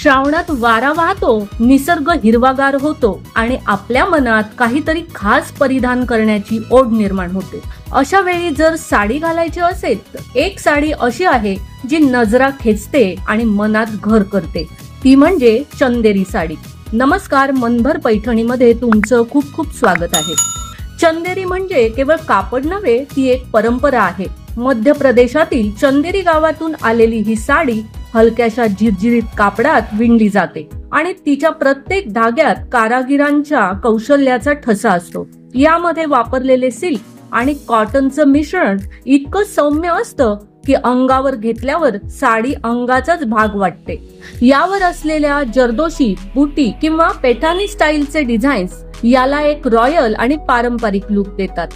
श्रावणात वारा वाहतो, निसर्ग हिरवागार होतो आणि आपल्या मनात काहीतरी खास परिधान करण्याची ओढ निर्माण होते। अशा वेळी जर साडी घालायची असेल तर एक साडी अशी आहे जी नजरा खेचते आणि मनात घर करते, ती म्हणजे चंदेरी साडी। नमस्कार, मनभर पैठणीमध्ये तुमचं खूप खूप स्वागत आहे। चंदेरी म्हणजे केवळ कापड नव्हे, ती एक परंपरा आहे। मध्य प्रदेशातील चंदेरी गावातून आलेली ही साडी हलक्याशा झिरझिरीत कापडात विणली जाते आणि तिच्या प्रत्येक धाग्यात कारागिरांच्या कौशल्याचा ठसा असतो। यामध्ये वापरलेले सिल्क आणि कॉटनचं मिश्रण इतकं सौम्य असतं की अंगावर घेतल्यावर साडी अंगाचाच भाग वाटते। यावर असलेल्या जरदोशी, बुटी किंवा पैठानी स्टाईलचे डिझाईन्स याला एक रॉयल आणि पारंपरिक लुक देतात।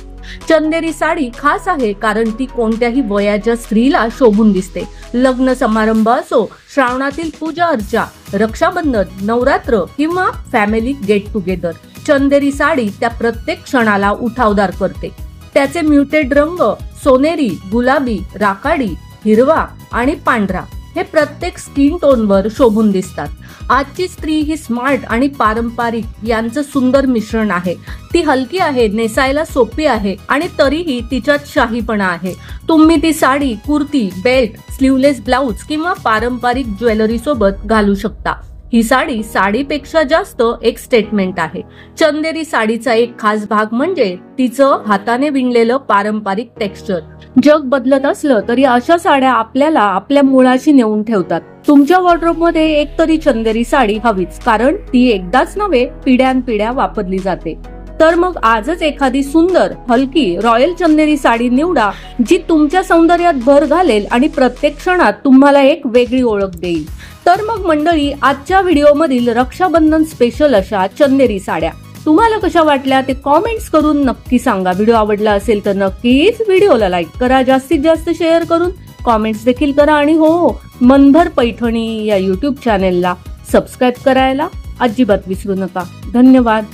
चंदेरी साडी खास आहे कारण ती कोणत्याही वयाच्या स्त्रीला शोभून दिसते। लग्न समारंभ असो, श्रावणातील पूजा अर्चा, रक्षाबंधन, नवरात्र किंवा फॅमिली गेट टुगेदर, चंदेरी साडी त्या प्रत्येक क्षणाला उठावदार करते। त्याचे म्युटेड रंग सोनेरी, गुलाबी, राखाडी, हिरवा आणि पांढरा हे प्रत्येक स्किन टोनवर शोभून दिसतात। आजची स्त्री ही स्मार्ट आणि पारंपरिक यांचं सुंदर मिश्रण आहे। ती हलकी आहे, नेसायला सोपी आहे आणि तरीही तिच्यात शाहीपणा आहे। तुम्ही ती sari kurti, belt, sleeveless blouse किंवा पारंपरिक ज्वेलरी सोबत घालू शकता। ही साडी साडीपेक्षा जास्त एक स्टेटमेंट आहे। चंदेरी साडीचा एक खास भाग म्हणजे तिचं हाताने विणलेलं पारंपरिक टेक्स्चर। जग बदलत असलं तरी अशा साड्या आपल्याला आपल्या मुळाशी नेऊन ठेवतात। तुमच्या वॉर्डरोब मध्ये एक तरी चंदेरी साडी हवीच, कारण ती एकदाच नव्हे, पिढ्यानपिढ्या वापरली जाते। तर मग आजच एखादी सुंदर, हलकी, रॉयल चंदेरी साडी निवडा, जी तुमच्या सौंदर्यात भर घालेल आणि प्रत्येक क्षणात तुम्हाला एक वेगळी ओळख देईल। तर मग मंडळी, आजच्या व्हिडिओमधील रक्षाबंधन स्पेशल अशा चंदेरी साड्या तुम्हाला कशा वाटल्या ते कॉमेंट्स करून नक्की सांगा। व्हिडिओ आवडला असेल तर नक्कीच व्हिडिओला लाईक करा, जास्तीत जास्त शेअर करून कॉमेंट्स देखील करा आणि हो, मनभर पैठणी या YouTube चॅनेलला सबस्क्राईब करायला अजिबात विसरू नका। धन्यवाद।